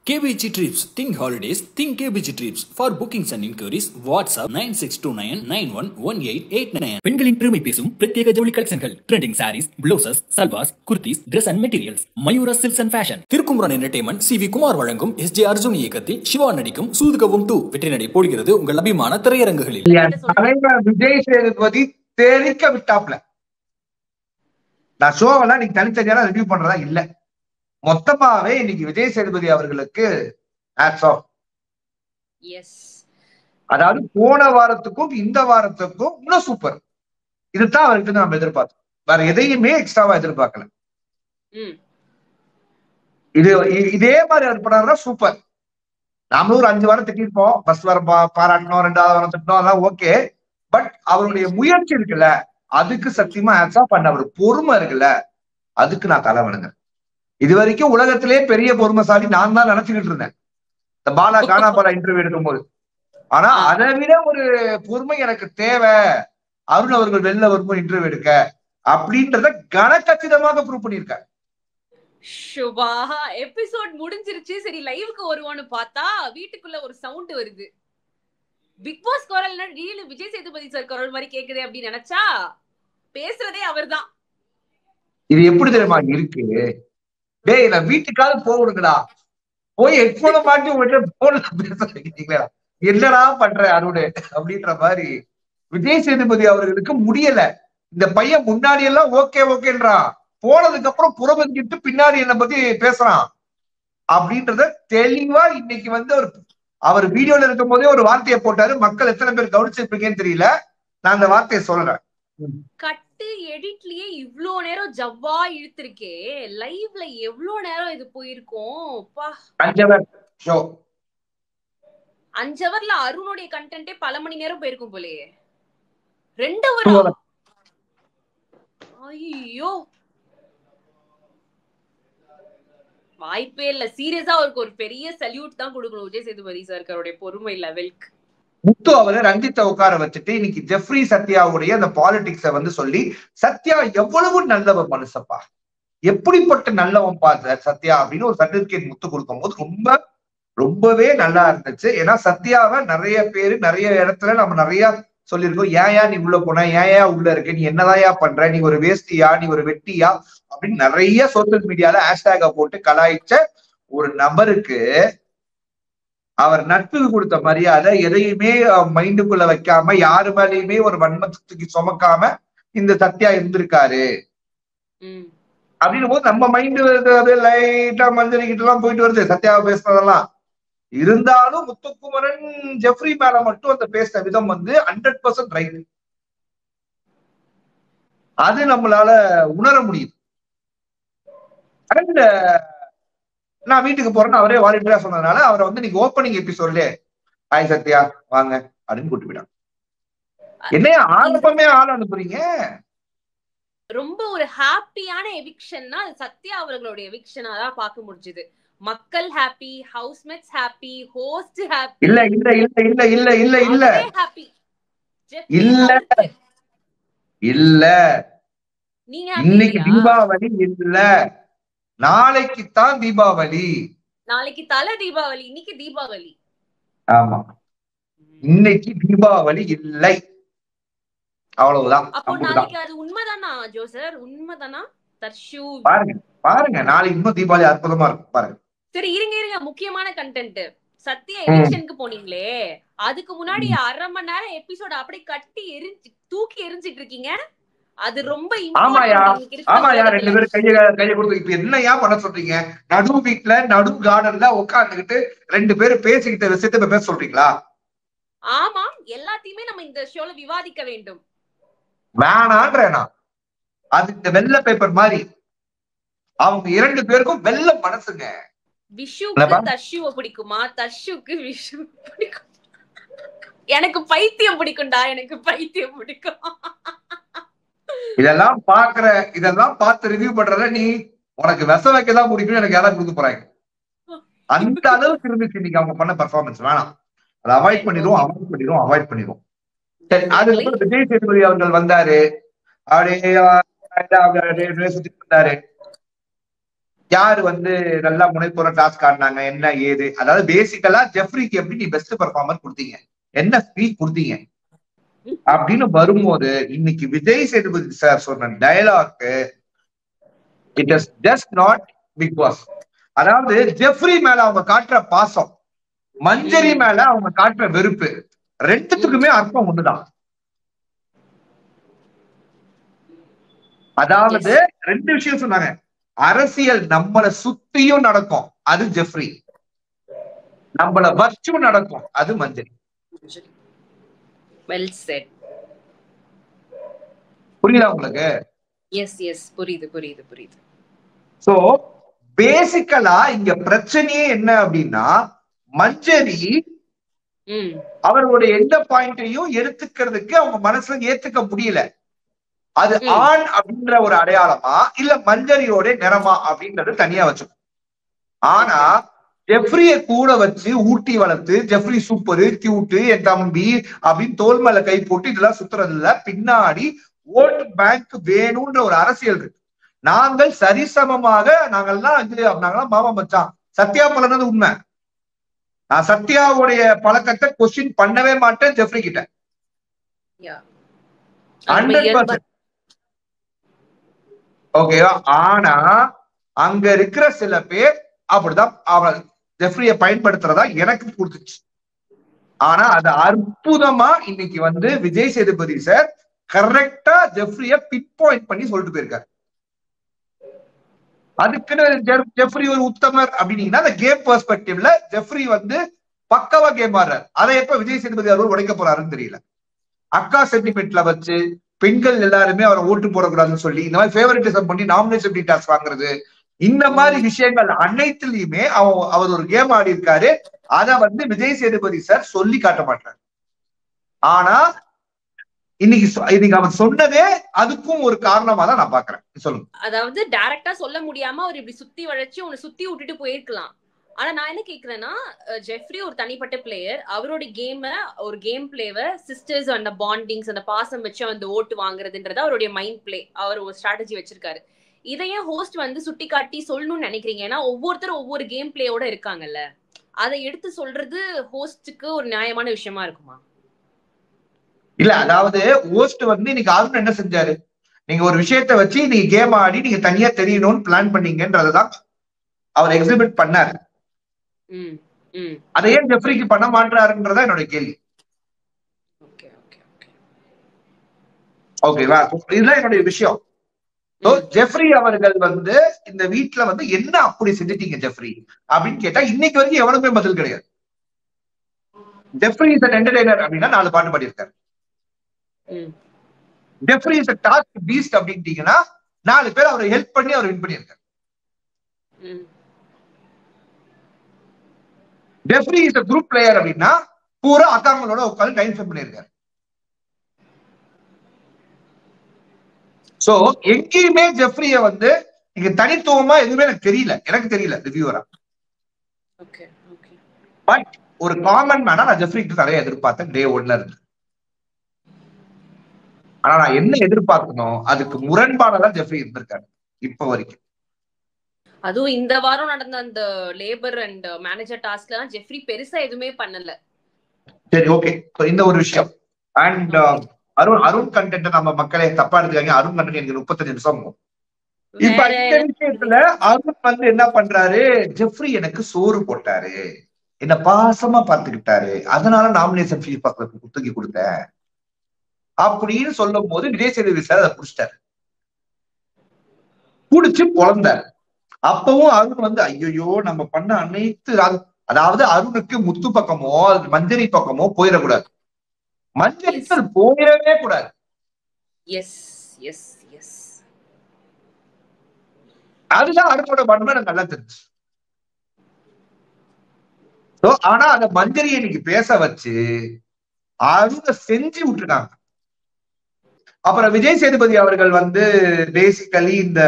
KBG Trips. Think holidays. Think KBG Trips. For bookings and inquiries, WhatsApp 9629911889. பெண்களின் பெருமை பேசும் பிரத்யேக ஜவுளி கலெக்ஷன்கள், trending saris, blouses, salwars, kurtis, Dress and Materials. Mayura silks and fashion. Thirukumaran entertainment CV Kumar வழங்கும் SJ Arjun இயக்கத்தில் சிவா நடிக்கும் சூதுகவும் 2 வெற்றி நடை போடுகிறது உங்கள் அபிமான திரையரங்குகளில். விஜய் சேதுபதி தெரிக்க விட்டாப்ல. நான் ஷோவெல்லாம் நீங்க தனித்தனியா ரிவ்யூ பண்றதா இல்ல, மொத்தமாவே இன்னைக்கு விஜய் சேதுபதி அவர்களுக்கு ஹேட்ஸ் ஆஃப். அதாவது போன வாரத்துக்கும் இந்த வாரத்துக்கும் இன்னும் சூப்பர். இதுதான் அவருக்கு நம்ம எதிர்பார்த்தோம், வேற எதையுமே எக்ஸ்ட்ராவா எதிர்பார்க்கல. இதே மாதிரி அவர் பண்ணாருன்னா சூப்பர். நாமளும் ஒரு 5 வாரம் திட்டிருப்போம், ஃபர்ஸ்ட் வாரம் பாராட்டணும், 2வது வாரம் திட்டணும், அதெல்லாம் ஓகே. பட் அவருடைய முயற்சி இருக்குல்ல, அதுக்கு சத்தியமா ஹேட்ஸ் ஆஃப். பண்ண அவர் பொறுமை இருக்குல்ல, அதுக்கு நான் தலை வணங்குறேன். இது வரைக்கும் உலகத்திலே பெரிய பொறுமைசாலி நான் தான் நினைச்சுக்கிட்டு இருந்தேன் இந்த கானா பாலா இன்டர்வியூ எடுக்கும் போது. ஆனா அதை விட ஒரு பொறுமை எனக்கு தேவை, அருண் அவர்கள் வெளில வரும்போது இன்டர்வியூ எடுக்க அப்படின்றத கனகச்சிதமாக ப்ரூவ் பண்ணியிருக்காரு. சுபா எபிசோட் முடிஞ்சிருச்சு, சரி லைவுக்கு வருவான்னு பார்த்தா வீட்டுக்குள்ள ஒரு சவுண்ட் வருது. பிக் பாஸ் குரல்ல ரீல் விஜய் சேதுபதி சார் குரல் மாதிரி கேக்குது அப்படின்னு நினைச்சா பேசுறதே அவர்தான். இது எப்படி தெரியுமா இருக்கு? டேய் நான் வீட்டுக்காவது போகணுங்களா, போய் ஹெட்போனை மாட்டி உங்கள்கிட்ட போன்ல பேசுறீங்களா, என்னடா பண்ற அருண் அப்படின்ற மாதிரி விஜய் சேதுபதி அவர்களுக்கு முடியல. இந்த பையன் முன்னாடி எல்லாம் ஓகே ஓகேன்றான், போனதுக்கு அப்புறம் புறமதிக்கிட்டு பின்னாடி என்ன பத்தி பேசுறான் அப்படின்றத தெளிவா இன்னைக்கு அவர் வீடியோல இருக்கும் போதே ஒரு வார்த்தையை போட்டாரு. மக்கள் எத்தனை பேர் கவனிச்சிருப்பீங்கன்னு தெரியல, நான் அந்த வார்த்தையை சொல்றேன். கட்டு எடிட்லயே இவ்ளோ நேரம் ஜவ்வா இழுத்திருக்கே, லைவ்ல எவ்ளோ நேரம் இது போயிருக்கும். 5 ஹவர்ல அருணுடைய கண்டென்ட்டே பல மணி நேரம் போயிருக்கும் போலயே. 2 ஹவர். ஐயோ வாய்ப்பே இல்ல. சீரியஸா அவருக்கு ஒரு பெரிய சல்யூட் தான் கொடுக்கணும் விஜய் சேதுபதி சார் பொறுமை லெவலுக்கு. முத்து அவரை ரஞ்சித்தை உட்கார வச்சுட்டு இன்னைக்கு ஜெஃப்ரி சத்யாவுடைய அந்த பாலிடிக்ஸ சொல்லி, சத்யா எவ்வளவு நல்லவன் மனுஷப்பா, எப்படிப்பட்ட நல்லவன் பார்த்த சத்யா அப்படின்னு ஒரு சர்டிபிகேட் முத்து கொடுக்கும் போது ரொம்பவே நல்லா இருந்துச்சு. ஏன்னா சத்யாவை நிறைய பேரு நிறைய இடத்துல நம்ம நிறைய சொல்லியிருக்கோம், ஏன் நீ உள்ள போன, ஏன் உள்ள இருக்க, நீ என்னதான் பண்ற, நீ ஒரு வேஸ்டியா, நீ ஒரு வெட்டியா அப்படின்னு நிறைய சோசியல் மீடியால ஹேஷ்டேக போட்டு கலாய்ச்ச ஒரு நபருக்கு அவர் நட்புக்கு கொடுத்த மரியாதை எதையுமே மைண்டுக்குள்ள வைக்காம, யாரு மேலேயுமே ஒரு வன்மத்துக்கு சுமக்காம இந்த சத்யா இருந்திருக்காரு அப்படின்னு போது நம்ம மைண்டு லைட்டா மஞ்சளிக்கிட்டு எல்லாம் போயிட்டு வருது சத்யாவை பேசுனதெல்லாம். இருந்தாலும் முத்துக்குமரன் ஜெஃப்ரி மேல மட்டும் அந்த பேசின விதம் 100% ரைட். அது நம்மளால உணர முடியுது. அண்ட் நான் வீட்டுக்கு போறேன்னு அவரே வாலண்டியரா சொன்னதுனால அவரை நீங்க ஓப்பனிங் எபிசோட்லயே ஹாய் சத்யா வாங்க அப்படின்னு கூட்டு போயிட்டாங்க. என்னைய ஆரம்பமே ஆள் அனுப்புறீங்க. ரொம்ப ஒரு ஹாப்பியான எவிக்ஷன்னா சத்யா அவர்களுடைய எவிக்ஷனா தான் பார்க்க முடிஞ்சது. மக்கள் happy, housemates happy, host happy. இல்ல இல்ல இல்ல இல்ல இல்ல இல்ல இல்ல ஹாப்பி இல்ல இல்ல இன்னைக்கு தீபாவளி இல்ல, நாளைக்குத்தான் தீபாவளி. நாளைக்கு தலை தீபாவளி, இன்னைக்கு தீபாவளி. ஆமா, இன்னைக்கு தீபாவளி இல்லை, அவ்வளவுதான். அப்போ நாளைக்கு அது உண்மைதானா ஜோசர்? உண்மைதானா தர்ஷு? பாருங்க பாருங்க, நாளைக்கு இன்னும் தீபாவளி அற்புதமா இருக்கும் பாருங்க. சரி இருங்க, முக்கியமான கண்டென்ட். சத்யா எவிக்ஷனுக்கு போனீங்களே, அதுக்கு முன்னாடி 1/2 மணி நேரம் எபிசோட் அப்படியே கட்டி தூக்கி எரிஞ்சிட்டு இருக்கீங்க. அது ரொம்ப ஆமாயா 2 பேரும் கைய கொடுத்து இப்ப என்னையா பண்ண சொல்றீங்க? நடு வீட்டுல நடு கார்டன்ல உட்காந்துக்கிட்டு 2 பேரும் பேசிக்கிட்ட விஷயத்த பேச சொல்றீங்களா? ஆமா, எல்லாத்தையுமே நம்ம இந்த ஷோல விவாதிக்க வேண்டும். வேணான்றேனா? அது இந்த வெள்ளை பேப்பர் மாதிரி, அவங்க 2 பேருக்கும் வெள்ளை மனசுங்க. விஷுக்கு தர்ஷுவ பிடிக்குமா, தர்ஷுக்கு விஷு பிடிக்கும். எனக்கு பைத்தியம் பிடிக்கும்டா, எனக்கு பைத்தியம் பிடிக்கும். இதெல்லாம் பார்த்து ரிவ்யூ பண்றத நீ உனக்கு விஷ வைக்கதான் பிடிக்கும், எனக்கு யாராவது கொடுக்க போறாங்க. அந்த அளவுக்கு இருந்துச்சு இன்னைக்கு அவங்க பண்ண பெர்ஃபார்மன்ஸ். வேணாம், அதை அவாய்ட் பண்ணிடுவோம். அதுக்கப்புறம் விஜய் சேதுபதி அவர்கள் வந்தாரு, அப்படியே சுத்திட்டு வந்தாரு. யாரு வந்து நல்லா முனைப்புற டாஸ்க் ஆடினாங்க, என்ன ஏது, அதாவது பேசிக்கலா ஜெஃப்ரிக்கு எப்படி நீ பெஸ்ட் பெர்ஃபார்மர் கொடுத்தீங்க, என்ன ஸ்பீச் கொடுத்தீங்க அப்படின்னு வரும்போது இன்னைக்கு விஜய் சேதுபதி சார் சொன்ன dialogue it is just not Bigg Boss. அதாவது ஜெஃப்ரி மேல அவங்க காட்டுற பாசம், மஞ்சரி மேல அவங்க காட்டுற வெறுப்பு, ரெண்டுத்துக்குமே அர்த்தம் ஒண்ணுதான். அதாவது ரெண்டு விஷயம் சொன்னாங்க. அரசியல் நம்மள சுத்தியும் நடக்கும், அது ஜெஃப்ரி. நம்மள வச்சும் நடக்கும், அது மஞ்சரி. Well set. புரியுதா உங்களுக்கு? எஸ் எஸ், புரியுது புரியுது புரியுது. சோ பேசிக்கலா இங்க பிரச்சனையே என்ன அப்படின்னா, மஞ்சரி அவர்களுடைய எந்த பாயிண்டையும் எடுத்துக்கிறதுக்கு அவங்க மனசுல ஏத்துக்க முடியல. அது ஆண் அப்படின்ற ஒரு அடையாளமா இல்ல மஞ்சரியோட நிறமா அப்படின்றது தனியா வச்சுக்கணும். ஆனா ஜெஃப்ரிய கூட வச்சு ஊட்டி வளர்த்து ஜெஃப்ரி சூப்பரு கியூட்டு என் தம்பி அப்படின்னு தோல் மேல கை போட்டு இதெல்லாம் சுத்துறது இல்ல. பின்னாடி ஓட்டு பேங்க் வேணும்ன்ற ஒரு அரசியல் இருக்கு. நாங்கள் சரிசமமாக நாங்கெல்லாம் மாமா மச்சான். சத்யா பலனது உண்மை. நான் சத்யாவுடைய பழக்கத்தை கொஸ்டின் பண்ணவே மாட்டேன் ஜெஃப்ரி கிட்ட. 100%. ஓகேவா? ஆனா அங்க இருக்கிற சில பேர் அப்படிதான் அவன் ஜெஃப்ரிய பயன்படுத்துறதா எனக்கு கொடுத்துச்சு. ஆனா அது அற்புதமா இன்னைக்கு வந்து விஜய் சேதுபதி சார் கரெக்டா ஜெஃப்ரிய பின் பாயிண்ட் பண்ணி சொல்லிட்டு போயிருக்காரு. அதுக்குன்னு ஜெஃப்ரி ஒரு உத்தமர் அப்படின்னீங்கன்னா அந்த கேம் பெர்ஸ்பெக்டிவ்ல ஜெஃப்ரி வந்து பக்கவா கேம் ஆடுறாரு. அதை எப்ப விஜய் சேதுபதி அவர்கள் உடைக்க போறாருன்னு தெரியல. அக்கா சென்டிமெண்ட்ல வச்சு பெண்கள் எல்லாருமே அவரை ஓட்டு போடக்கூடாதுன்னு சொல்லி இந்த மாதிரி ஃபேவரட்டிசம் பண்ணி நாமினேஷன் டீட்டாஸ் வாங்குறது, இந்த மாதிரி விஷயங்கள் அனைத்துலயுமே அவர் ஒரு கேம் ஆடி இருக்காரு. அதை வந்து விஜய் சேதுபதி சார் சொல்லி காட்ட மாட்டார். ஆனா இன்னைக்கு அவர் சொன்னதே அதுக்கும் ஒரு காரணமா தான் நான் பாக்குறேன். சொல்லுங்க. அதாவது டைரக்டா சொல்ல முடியாம அவர் இப்படி சுத்தி வளைச்சு உன்னை சுத்தி விட்டுட்டு போயிருக்கலாம். ஆனா நான் என்ன கேக்குறேன்னா, ஜெஃப்ரி ஒரு தனிப்பட்ட பிளேயர். அவரோட ஒரு கேம் பிளேவை சிஸ்டர்ஸ் அந்த பாண்டிங்ஸ் அந்த பாசம் வச்சு அந்த ஓட்டு வாங்குறதுன்றது அவருடைய மைண்ட் பிளே. அவர் ஒரு ஸ்ட்ராட்டஜி வச்சிருக்காரு. இதையே ஹோஸ்ட் வந்து சுட்டி காட்டி சொல்லணும்னு நினைக்கிறீங்க? ஏன்னா ஒவ்வொருத்தரும் ஒவ்வொரு கேம் பிளேயோட இருக்காங்கல்ல, அதை எடுத்து சொல்றது ஹோஸ்டுக்கு ஒரு நியாயமான விஷயமா இருக்குமா? இல்ல, அதாவது ஹோஸ்ட் வந்து இன்னைக்கு அருண் என்ன செஞ்சாரு, நீங்க ஒரு விஷயத்த வச்சு நீங்க கேம் ஆடி நீங்க தனியா தெரியணும்னு பிளான் பண்ணீங்கன்றதுதான் அவர் எக்ஸிபிட் பண்ணாரு. அதை ஏன் ஜெஃப்ரிக்கு பண்ண மாட்டாருன்றதா என்னோட கேள்வி. ஓகேவா? இதுதான் என்னுடைய விஷயம். ஜெஃப்ரி அவர்கள் வந்து இந்த வீட்டுல வந்து என்ன அப்படி செஞ்சுட்டீங்க ஜெஃப்ரி அப்படின்னு கேட்டா இன்னைக்கு வரைக்கும் எவனுமே பதில் கிடையாது. ஜெஃப்ரி இஸ் an entertainer அப்படின்னா 4 பாட்டு பாடியிருக்காரு. Jeffrey is a task beast அப்படின்ட்டீங்கன்னா 4 பேர் அவரை ஹெல்ப் பண்ணி அவர் வின் பண்ணியிருக்காரு. Jeffrey is a group player அப்படின்னா பூரா அக்காங்களோட உட்காந்து டைம் ஸ்பெண்ட் பண்ணியிருக்காரு. சோ எங்கேயுமே ஜெஃப்ரிய வந்து இங்க தனித்துவமா எதுவுமே எனக்கு தெரியல ரிவ்யூவரா. பட் ஒரு காமன் மேனா நான் ஜெஃப்ரிக்கு நிறைய எதிர்பார்த்தேன் டே 1ல இருந்து. ஆனா நான் என்ன எதிர்பார்க்கணும் அதுக்கு முரண்பாடெல்லாம் ஜெஃப்ரி இருந்திருக்காரு இப்ப வரைக்கும். அதுவும் இந்த வாரம் நடந்த அந்த லேபர் அண்ட் மேனேஜர் டாஸ்க்ல ஜெஃப்ரி பெருசா எதுவுமே பண்ணல. சரி, ஓகே. இந்த ஒரு விஷயம். அண்ட் அருண் கண்டென்ட் நம்ம மக்களே தப்பா எடுத்துக்காங்க. அருண் கண்டென்ட் எனக்கு 35 நிமிஷம். இப்ப இந்த விஷயத்துல அருண் வந்து என்ன பண்றாரு, ஜெஃப்ரி எனக்கு சோறு போட்டாரு, என்ன பாசமா பார்த்துக்கிட்டாரு, அதனால நாமினேஷன் ஃபீஸ் தூக்கி கொடுத்தேன் அப்படின்னு சொல்லும் போது விஜய் சேதுபதி சார் அதை புடிச்சிட்டாரு, புடிச்சு பொழந்தாரு. அப்பவும் அருண் வந்து ஐயோ நம்ம பண்ண அனைத்து, அதாவது அருணுக்கு முத்து பக்கமோ மஞ்சரி பக்கமோ போயிடக்கூடாது, மஞ்சள் போயிடவே கூடாது. அதுதான் அருணோட பண்பு எனக்கு நல்லா தெரிஞ்சு. ஆனா அந்த மஞ்சரியை இன்னைக்கு பேச வச்சு அருணை செஞ்சு விட்டுருக்காங்க. அப்புறம் விஜய் சேதுபதி அவர்கள் வந்து பேசிக்கலி இந்த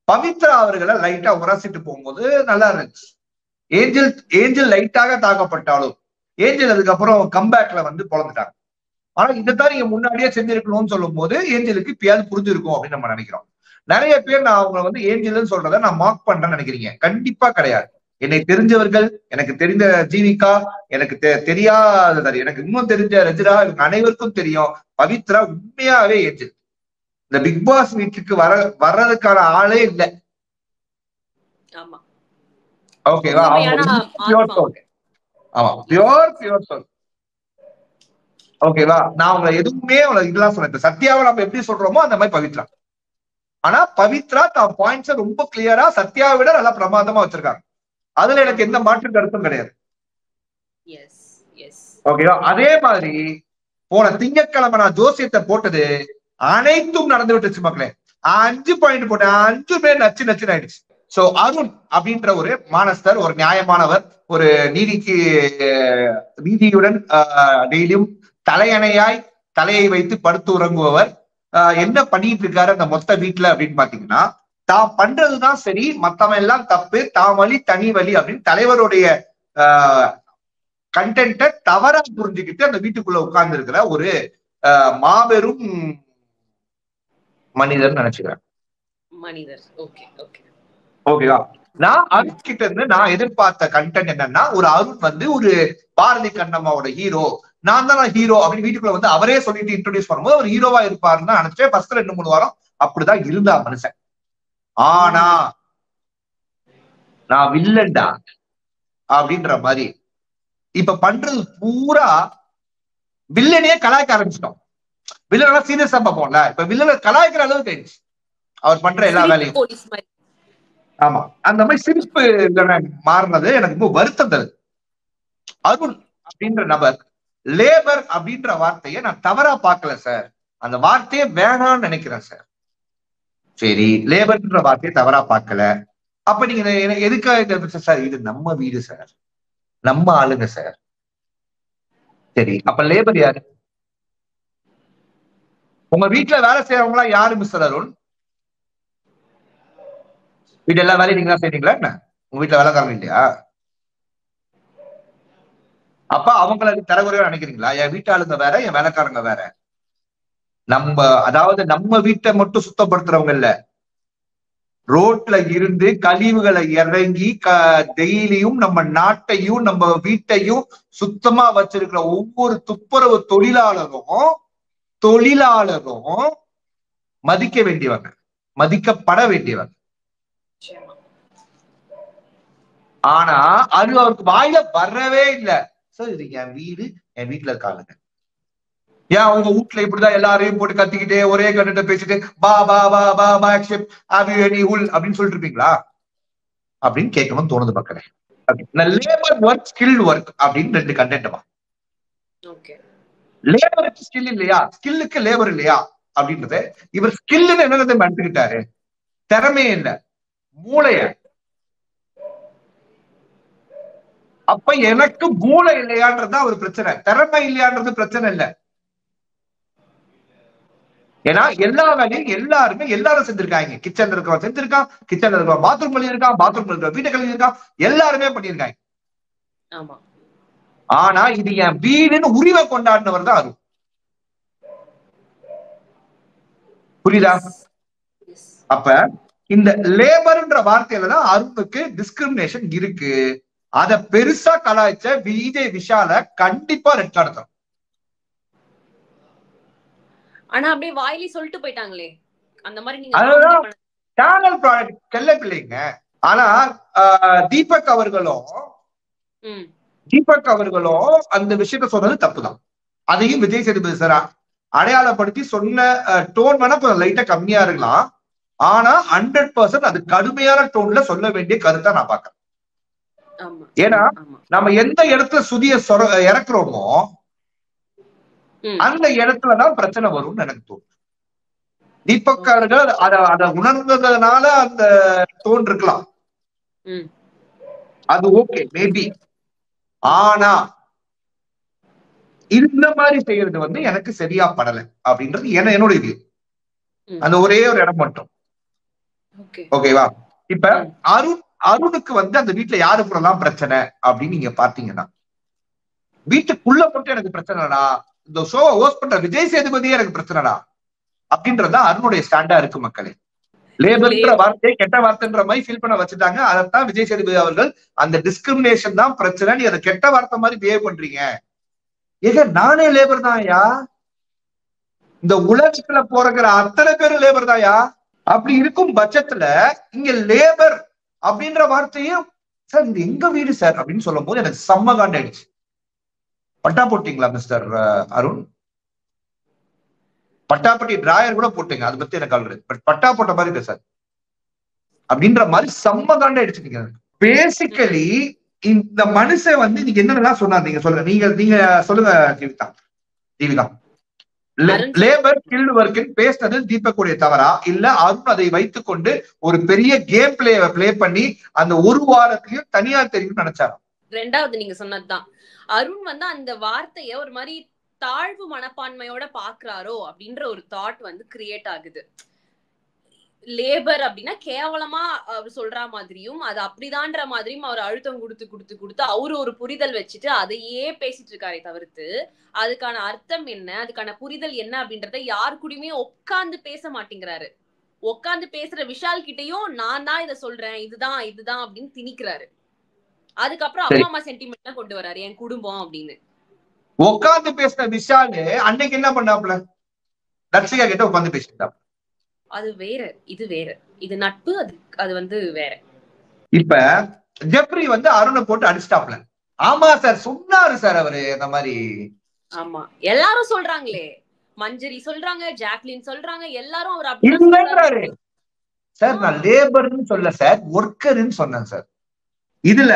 பவித்ரா அவர்களை லைட்டா உரசிட்டு போகும்போது நல்லா இருந்துச்சு. ஏஞ்சல் லைட்டாக தாக்கப்பட்டாலும் ஏஞ்சல் அதுக்கப்புறம் கம்பேக்ல வந்து பொழந்துட்டாங்க. ஆனா இதைத்தான் நீங்க முன்னாடியே செஞ்சிருக்கணும்னு சொல்லும் போது ஏஞ்சலுக்கு இப்பயாவது புரிஞ்சிருக்கும் அப்படின்னு நம்ம நினைக்கிறோம். நிறைய பேர் நான் அவங்க வந்து ஏஞ்சல்னு சொல்றத நான் மார்க் பண்றேன்னு நினைக்கிறீங்க. கண்டிப்பா கிடையாது. என்னை தெரிஞ்சவர்கள், எனக்கு தெரிந்த ஜீவிகா, எனக்கு தெரியாத, எனக்கு இன்னும் தெரிஞ்ச ரஜிரா, இவங்க அனைவருக்கும் தெரியும் பவித்ரா உண்மையாவே ஏஞ்சல். இந்த பிக் பாஸ் வீட்டுக்கு வர்றதுக்கான ஆளே இல்லை. ஓகேவா? ஆமா, பியூர் சோல். ஓகேவா? நான் உங்களை எதுவுமே இதெல்லாம் சொல்றேன். சத்யாவை நம்ம எப்படி சொல்றோமோ அந்த மாதிரி பவித்ரா. ஆனா பவித்ரா தான் பாயிண்ட்ஸ ரொம்ப கிளியரா சத்யாவை விட நல்லா பிரமாதமா வச்சிருக்காங்க. அதுல எனக்கு எந்த மாற்று கருத்தும் கிடையாது. ஓகேவா? அதே மாதிரி போன திங்கட்கிழமை நான் ஜோசியத்தை போட்டது அனைத்தும் நடந்து விட்டுச்சு மக்களே. 5 பாயிண்ட் போட்டேன், 5 பேர் நச்சு நச்சுன்னு ஆயிடுச்சு. சோ அருண் அப்படின்ற ஒரு மானஸ்தர், ஒரு நியாயமானவர், ஒரு நீதியுடன் டெய்லியும் தலையணையாய் தலையை வைத்து படுத்து உறங்குபவர் என்ன பண்ணிட்டு இருக்காரு அந்த மொத்த வீட்டுல அப்படின்னு பாத்தீங்கன்னா, தான் பண்றதுதான் சரி, மத்தவன் எல்லாம் தப்பு, தான் வழி தனி வழி அப்படின்னு தலைவருடைய கண்டென்ட்டை தவறா புரிஞ்சுக்கிட்டு அந்த வீட்டுக்குள்ள உட்கார்ந்து இருக்கிற ஒரு மாபெரும் மனிதர் நினைச்சுக்கிறேன். ஓகேவா? நான் அருண் கிட்ட இருந்து நான் எதிர்பார்த்த கண்டென்ட் என்னன்னா, ஒரு அருண் வந்து ஒரு பாரதி கண்ணம்மாவோட ஹீரோ, நான் தான் ஹீரோ அப்படின்னு வீட்டுக்குள்ள வந்து அவரே சொல்லிட்டு இன்ட்ரோடியூஸ் பண்ணும்போது அவர் ஹீரோவா இருப்பாருன்னு நினைச்சேன். ஃபர்ஸ்ட் 2-3 வாரம் அப்படிதான் இருந்தா மனுஷன். ஆனா நான் வில்லன்டா அப்படின்ற மாதிரி இப்ப பண்றது பூரா வில்லனையே கலாய்க்க ஆரம்பிச்சிட்டோம். வில்லனா சீரியஸா பார்ப்போம்ல, இப்ப வில்லனை கலாய்க்கிற அளவுக்கு அவர் பண்ற எல்லா வேலையும். ஆமா, அந்த மாதிரி சிரிப்பு மாறினது எனக்கு ரொம்ப வருத்தம் தருது. அருண் அப்படின்ற நபர் லேபர் அப்படின்ற வார்த்தையை நான் தவறா பார்க்கல சார், அந்த வார்த்தையை வேணாம்னு நினைக்கிறேன் சார். சரி, லேபர்ன்ற வார்த்தையை தவறா பார்க்கல. அப்ப நீங்க எதுக்காக சார், இது நம்ம வீடு சார், நம்ம ஆளுங்க சார். சரி, அப்ப லேபர் யாரு? உங்க வீட்டுல வேலை செய்யறவங்களா யாரு மிஸ்டர் அருண்? வீட்டு எல்லா வேலையும் நீங்க தான் செய்றீங்களா என்ன? உங்க வீட்டுல வேலைக்காரங்க இல்லையா? அப்ப அவங்களை தரகுறையா நினைக்கிறீங்களா? என் வீட்டாளுங்க வேற, என் வேலைக்காரங்க வேற. அதாவது நம்ம வீட்டை மட்டும் சுத்தப்படுத்துறவங்க இல்ல, ரோட்ல இருந்து கழிவுகளை இறங்கி டெய்லியும் நம்ம நாட்டையும் நம்ம வீட்டையும் சுத்தமா வச்சிருக்கிற ஒவ்வொரு துப்புரவு தொழிலாளரும் மதிக்க வேண்டியவங்க, மதிக்கப்பட வேண்டியவங்க. ஆனா அது அவருக்கு வாயில வரவே இல்லை. சார் இது என் வீடு, என் வீட்டுல இருக்காளுங்க. ஏன் உங்க வீட்டுல இப்படிதான் எல்லாரையும் போட்டு கத்திக்கிட்டே ஒரே கண்ணிட்ட பேசிட்டு பா பா பா பா பா அப்படின்னு சொல்லிட்டு இருப்பீங்களா அப்படின்னு கேட்கணும்னு தோணுது மக்களே. லேபர் ஒர்க், ஸ்கில் ஒர்க் அப்படின்னு 2 கண்டென்ட்மா. லேபருக்கு ஸ்கில் இல்லையா, ஸ்கில்லுக்கு லேபர் இல்லையா அப்படின்றது. இவர் ஸ்கில்னு என்னது எடுத்துக்கிட்டாரு, திறமையே இல்லை, மூளைய. அப்ப எனக்கு மூளை இல்லையான்றதுதான் ஒரு பிரச்சனை, திறமை இல்லையான்றது பிரச்சனை இல்லை. ஏன்னா எல்லா வேலையும் எல்லாரும் செஞ்சிருக்காங்க. கிச்சன்ல இருக்கிறவன் செஞ்சிருக்கான், கிச்சன்ல இருக்கிறவன் பாத்ரூம் பண்ணியிருக்கான், பாத்ரூம்ல இருக்கிற வீட்டை கழுவிருக்கான், எல்லாருமே பண்ணியிருக்காங்க. ஆனா இது என் வீடுன்னு உரிமை கொண்டாடினவர் தான் அருண். புரியுதா? அப்ப இந்த லேபர்ன்ற வார்த்தையில தான் அருணுக்கு டிஸ்கிரிமினேஷன் இருக்கு. அத பெருசா கலாய்ச்ச விஜய் விஷால கண்டிப்பா ரெட் கார்டு தரும். ஆனா அப்படியே வாயிலி சொல்லிட்டு போயிட்டாங்களே, அந்த மாதிரி நீங்க சேனல் ப்ராடக்ட் கெல்ல பிள்ளைங்க. ஆனா தீபக் அவர்களும் அந்த விஷயத்த சொன்னது தப்புதான். அதையும் விஜய் சேதுபதி சார் அடையாளப்படுத்தி சொன்ன டோன் வேணா கொஞ்சம் லைட்டா கம்மியா இருக்கலாம். ஆனா 100% அது கடுமையான டோன்ல சொல்ல வேண்டிய கருத்தா நான் பாக்கிறேன். ஏன்னா நம்ம எந்த இடத்துல சுதிய இறக்குறோமோ அந்த இடத்துலதான் பிரச்சனை வரும்னு எனக்கு தோணும். தீபக் அவர்கள் அதை உணர்ந்ததுனால அந்த டோன் இருக்கலாம், அது ஓகே மேபி. ஆனா இந்த மாதிரி செய்யறது எனக்கு சரியா படல அப்படின்றது என்னோட இது. அந்த ஒரே ஒரு இடம் மட்டும் ஓகேவா? இப்ப அருணுக்கு அந்த வீட்டுல யாரு கூடலாம் பிரச்சனை அப்படின்னு நீங்க பாத்தீங்கன்னா, வீட்டுக்குள்ள மட்டும் எனக்கு பிரச்சனைடா, இந்த ஷோவை ஹோஸ்ட் பண்ற விஜய் சேதுபதியே எனக்கு பிரச்சனைடா அப்படின்றதுதான் அருணுடைய ஸ்டாண்டா இருக்கு மக்களே. லேபர்ன்ற வார்த்தையை கெட்ட வார்த்தைன்ற மாதிரி ஃபீல் பண்ண வச்சுட்டாங்க. அதைத்தான் விஜய் சேதுபதி அவர்கள் அந்த டிஸ்கிரிமினேஷன் தான் பிரச்சனை, நீ அதை கெட்ட வார்த்தை மாதிரி பிஹேவ் பண்றீங்க. ஏங்க நானே லேபர் தான்யா, இந்த உலகத்துல போறக்கிற அத்தனை பேரும் லேபர் தான்யா. அப்படி இருக்கும் பட்சத்துல இங்க லேபர் அப்படின்ற வார்த்தையும் சார் இது எங்க வீடு சார் அப்படின்னு சொல்லும் போது எனக்கு செம்ம காண்டாயிடுச்சு. பட்டா போட்டீங்களா மிஸ்டர் அருண்? பட்டாப்பட்டி டிராயர் கூட போட்டீங்க, அதை பத்தி எனக்கு ஆல்ரெடி, பட் பட்டா போட்ட மாதிரி இருக்கு சார் அப்படின்ற மாதிரி செம்ம காண்டாயிடுச்சு. பேசிக்கலி இந்த மனுஷன் வந்து நீங்க என்னென்னலாம் சொன்னார் நீங்க சொல்லுங்க, நீங்க சொல்லுங்க ஜீவிதா. லேபர் ஸ்கில்டு ஒர்க் பேசினது தீபக்குடைய தவறா, இல்ல அருண் அதை வைத்துக்கொண்டு ஒரு பெரிய கேம் பிளே பண்ணி அந்த ஒரு வாரத்திலயும் தனியார் தெரியும் நினைச்சாரா? ரெண்டாவது நீங்க சொன்னதுதான், அருண் வந்து அந்த வார்த்தைய ஒரு மாதிரி தாழ்வு மனப்பான்மையோட பாக்குறாரோ அப்படின்ற ஒரு தாட் வந்து கிரியேட் ஆகுது. லேபர் அப்படின்னா கேவலமா அவர் சொல்ற மாதிரியும் அது அப்படிதான்ற மாதிரியும் அவர் அழுத்தம் கொடுத்து அவரு ஒரு புரிதல் வச்சுட்டு அதையே பேசிட்டு இருக்காரே தவிர்த்து அதுக்கான அர்த்தம் என்ன, அதுக்கான புரிதல் என்ன அப்படின்றத யாரு கூடயுமே உட்கார்ந்து பேச மாட்டேங்கிறாரு. உட்கார்ந்து பேசுற விஷால் கிட்டையும் நான் தான் இதை சொல்றேன், இதுதான் அப்படின்னு திணிக்கிறாரு. அதுக்கப்புறம் அப்பா அம்மா சென்டிமெண்ட் கொண்டு வராரு, என் குடும்பம் அப்படின்னு. உட்கார்ந்து பேசுற விஷாலு அன்னைக்கு என்ன பண்ணாப்ல, தர்ஷிகா கிட்ட உட்கார்ந்து பேசிட்டாப்ல. அது வேற, இது வேற, இது நட்பு, அது வந்து வேற. இப்ப ஜெப்ரி வந்து அருணை போட்டு அடிச்சிட்டாப்ல. ஆமா சார் சொன்னாரு சார் அவரு அந்த மாதிரி. ஆமா எல்லாரும் சொல்றாங்களே, மஞ்சரி சொல்றாங்க, ஜாக்லின் சொல்றாங்க, எல்லாரும் அவர் அப்படி சார். நான் லேபர்னு சொல்ல சார், ஒர்க்கர்னு சொன்னேன் சார். இதுல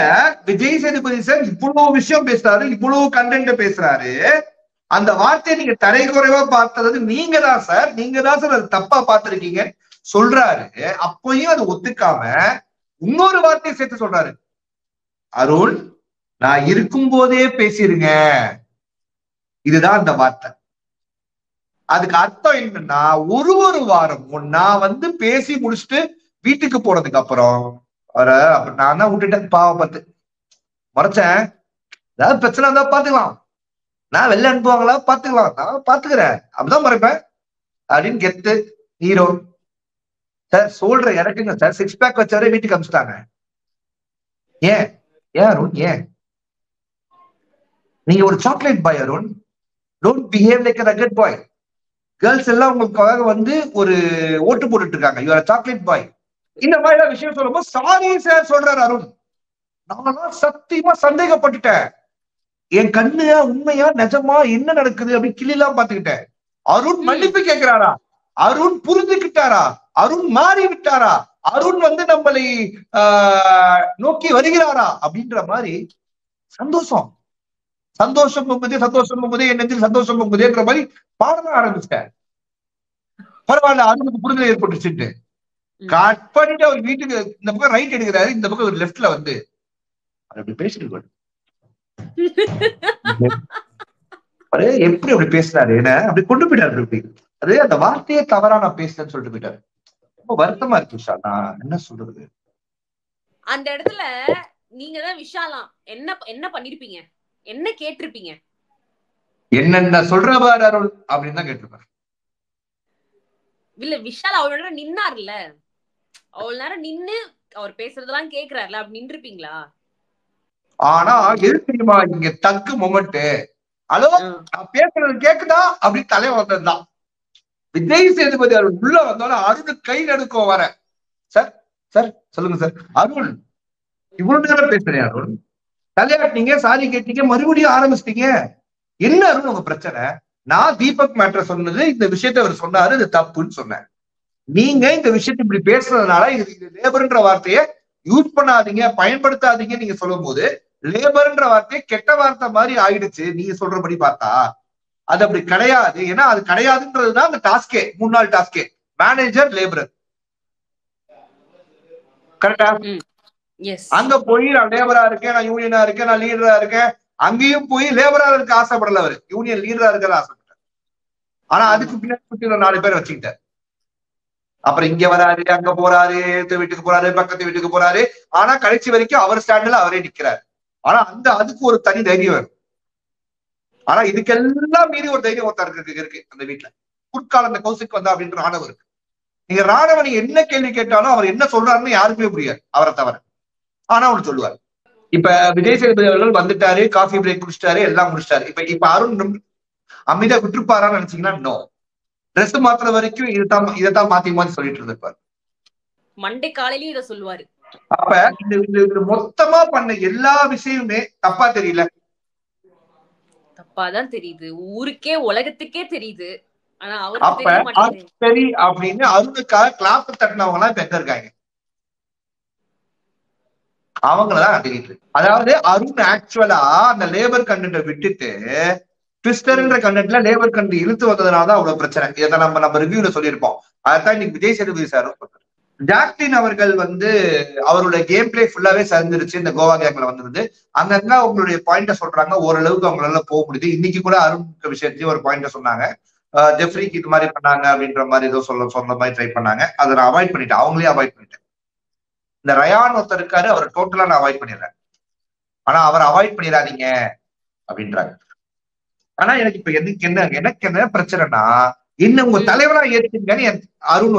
விஜய் சேதுபதி சார் இவ்வளவு விஷயம் பேசுறாரு, இவ்வளவு கண்டென்ட் பேசுறாரு. அந்த வார்த்தையை நீங்க தரைக்குறைவா பார்த்தது நீங்க தான் சார், அது தப்பா பார்த்திருக்கீங்க சொல்றாரு. அப்பயும் அது ஒத்துக்காம இன்னொரு வார்த்தையை சேர்த்து சொல்றாரு, அருண் நான் இருக்கும் போதே பேசிருங்க, இதுதான் அந்த வார்த்தை. அதுக்கு அர்த்தம் என்னன்னா ஒரு வாரம் நான் வந்து பேசி முடிச்சுட்டு வீட்டுக்கு போனதுக்கு அப்புறம் நான் தான் விட்டுட்டேன், பாவம் பார்த்து மறைச்சேன், ஏதாவது பிரச்சனை இருந்தா பாத்துக்கலாம், நான் வெளில அனுப்புவாங்களா பாத்துக்கலாம், நான் பாத்துக்கிறேன், அப்படிதான் மறைப்பேன் அப்படின்னு கெத்து ஹீரோ சார். சொல்ற இறக்குங்க சார், 6 பேக் வச்சவரே வீட்டுக்கு அனுப்பிச்சிட்டாங்க. ஏன் அருண், ஏன் நீங்க ஒரு chocolate boy Arun, don't behave like a rugged boy. Girls எல்லாம் உங்களுக்காக வந்து ஒரு ஓட்டு போட்டுட்டு இருக்காங்க, யூ ஆர் சாக்லேட் பாய். இந்த மாதிரி விஷயம் சொல்லும்போது சாரி சார் சொல்றாரு அருண். நான் சத்தியமா சந்தேகப்பட்டுட்டேன், என் கண்ணுயா உண்மையா நிஜமா என்ன நடக்குது அப்படின்னு கிளிலாம் பாத்துக்கிட்டேன். அருண் மன்னிப்பு கேட்கிறாரா, அருண் புரிஞ்சுக்கிட்டாரா, அருண் மாறி விட்டாரா, அருண் வந்து நம்மளை நோக்கி வருகிறாரா அப்படின்ற மாதிரி சந்தோஷம் பொங்குதே என் நெஞ்சில் சந்தோஷம் பொங்குதேன்ற மாதிரி பாடலாம் ஆரம்பிச்சிட்டேன். பரவாயில்ல, அருணுக்கு புரிதல் ஏற்பட்டுச்சுட்டு கட் பண்ணிட்டு அவர் வீட்டுக்கு இந்த பக்கம் ரைட் எடுக்கிறாரு, இந்த பக்கம் ஒரு லெஃப்ட்ல வந்து அப்படி பேசிட்டு எப்படி அப்படி பேசுறாரு, என்ன அப்படி கொண்டு போயிட்டாரு. அப்படி அது அந்த வார்த்தையே தவறா நான் பேசுறேன்னு சொல்லிட்டு போயிட்டாரு. ரொம்ப வருத்தமா இருக்கு விஷால், நான் என்ன சொல்றது. அந்த இடத்துல நீங்க தான் விஷாலாம் என்ன பண்ணிருப்பீங்க, என்ன கேட்டிருப்பீங்க? என்னென்ன சொல்ற பாரு அருள் அப்படின்னு தான் கேட்டிருப்பேன். இல்ல விஷால் அவ்வளவு நேரம் நின்னார்ல, அவ்வளவு நேரம் நின்னு அவர் பேசுறதெல்லாம் கேக்குறாருல, அப்படி நின்றுப்பீங்களா? ஆனா எது தெரியுமா இங்க தக்கு மொமெண்ட், ஹலோ நான் பேசுறது கேக்குதா அப்படின்னு தலைய வந்ததுதான். விஜய் சேதுபதி அருள் உள்ள வந்தாலும் அருண் கை நடுக்கம் வர, சார் சார் சொல்லுங்க சார், அருண் இவ்வளவு நேரம் பேசுறேன், அருண் தலையாட்டினீங்க, சாரி கேட்டீங்க, மறுபடியும் ஆரம்பிச்சிட்டீங்க, என்ன அருண் உங்க பிரச்சனை? நான் தீபக் மேட்டர் சொன்னது, இந்த விஷயத்த அவர் சொன்னாரு, இது தப்புன்னு சொன்னேன். நீங்க இந்த விஷயத்த இப்படி பேசுறதுனால இது லேபர்ன்ற வார்த்தையை யூஸ் பண்ணாதீங்க, பயன்படுத்தாதீங்க நீங்க சொல்லும் போது லேபர்ன்ற வார்த்தையை கெட்ட வார்த்தை மாதிரி ஆயிடுச்சு. நீங்க சொல்றபடி பார்த்தா அது அப்படி கிடையாது. ஏன்னா அது கிடையாதுன்றதுதான் அந்த டாஸ்கே, 3 நாள் டாஸ்கே, மேனேஜர் லேபரர். கரெக்டா? அங்க போய் நான் லேபரா இருக்கேன், நான் யூனியனா இருக்கேன், நான் லீடரா இருக்கேன், அங்கேயும் போய் லேபரா இருக்க ஆசைப்படல, அவரு யூனியன் லீடரா இருக்க ஆசைப்பட்டார். ஆனா அதுக்கு பின்னாடி 4 பேர் வச்சுக்கிட்டார். அப்புறம் இங்க வராரு, அங்க போறாரு, வீட்டுக்கு போறாரு, பக்கத்து வீட்டுக்கு போறாரு. ஆனா கடைசி வரைக்கும் அவர் ஸ்டாண்ட்ல அவரே நிக்கிறாரு. ஆனா அதுக்கு ஒரு தனி தைரியம் வரும். ஆனா இதுக்கெல்லாம் மீறி ஒரு தைரியம் ஒருத்தருக்கு இருக்கு அந்த வீட்டுல. குற்கால அந்த கௌசிக் வந்தா அப்படின்ற ஆணவம் இருக்கு. நீங்க ராணவனை என்ன கேள்வி கேட்டாலும் அவர் என்ன சொல்றாருன்னு யாருக்குமே புரியாது அவரை தவிர. ஆனா அவனு சொல்லுவார். இப்ப விஜய் சேதுபதி அவர்கள் வந்துட்டாரு, காஃபி பிரேக் குடிச்சிட்டாரு, எல்லாம் முடிச்சிட்டாரு. இப்ப அருண் அமைதியா விட்டுருப்பாரான்னு நினைச்சீங்கன்னா நோ. ட்ரெஸ் மாத்துற வரைக்கும் இதைத்தான் மாத்தி மாத்தி சொல்லிட்டு இருந்திருப்பாரு. மண்டே காலையிலயும் இதை சொல்லுவாரு. அப்ப இந்த மொத்தமா பண்ண எல்லா விஷயமுமே தப்பா தெரியல? தப்பாதான் தெரியுது, ஊருக்கே உலகத்துக்கே தெரியுது. ஆனா அப்ப சரி அப்படின்னு அருணுக்காக கிளாப் தட்டினவங்க எல்லாம் இப்ப எங்க இருக்காங்க? அவங்களதான் தெரியுது. அதாவது அருண் ஆக்சுவலா அந்த லேபர் கண்டென்ட்டை விட்டுட்டு ட்விஸ்டர்ன்ற கண்டென்ட்ல லேபர் கண்டென்ட் இழுத்து வந்ததுனாலதான் அவ்வளவு பிரச்சனை. இதை நம்ம ரிவ்யூல சொல்லியிருப்போம். அதான் இன்னைக்கு விஜய் சேதுபதி சாரும் சொல்றாரு. ஜாக்லின் அவர்கள் அவருடைய கேம் பிளே ஃபுல்லாவே சரிஞ்சிருச்சு இந்த கோவா கேங்ல வந்திருந்து. அங்கங்க அவங்களுடைய பாயிண்ட சொல்றாங்க, ஓரளவுக்கு அவங்களால போக முடியுது. இன்னைக்கு கூட அருண் விஷயத்தையும் ஒரு பாயிண்ட சொன்னாங்க. ஜெஃப்ரிக்கு இது மாதிரி பண்ணாங்க அப்படின்ற மாதிரி ஏதோ சொன்ன மாதிரி ட்ரை பண்ணாங்க. அதை நான் அவாய்ட் பண்ணிட்டேன், அவங்களே அவாய்ட் பண்ணிட்டேன். இந்த ரயான் ஒருத்தர் இருக்காரு, அவர் டோட்டலா நான் அவாய்ட் பண்ணிடுறேன். ஆனா அவர் அவாய்ட் பண்ணிடாதீங்க அப்படின்றாங்க. ஆனா எனக்கு இப்ப எனக்கு என்ன பிரச்சனைனா, என்ன உங்க தலைவரா ஏற்றுங்கன்னு அருண்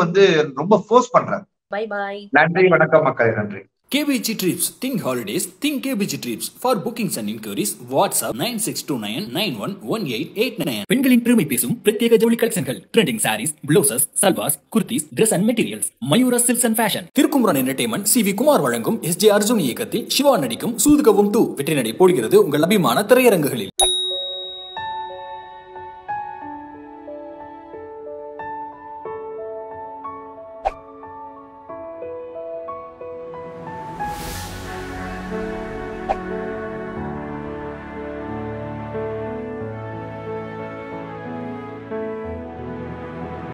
ரொம்ப ஃபோர்ஸ் பண்றாரு. Bye bye. நன்றி, வணக்கம் மக்களே, நன்றி. KBG Trips. Think holidays. Think KBG Trips. For bookings and inquiries, WhatsApp 9629911889. பெண்களின் பெருமை பேசும் பிரத்யேக ஜவுளி கலெக்ஷன்கள். Trending saris, blouses, salwars, kurtis, dress and materials. Mayura silks and fashion. Thirukumaran entertainment CV Kumar வழங்கும் SJ அர்ஜுன் இயக்கத்தில் சிவா நடிக்கும் சூதுகவும் 2 வெற்றி நடை போடுகிறது உங்கள் அபிமான திரையரங்குகளில்.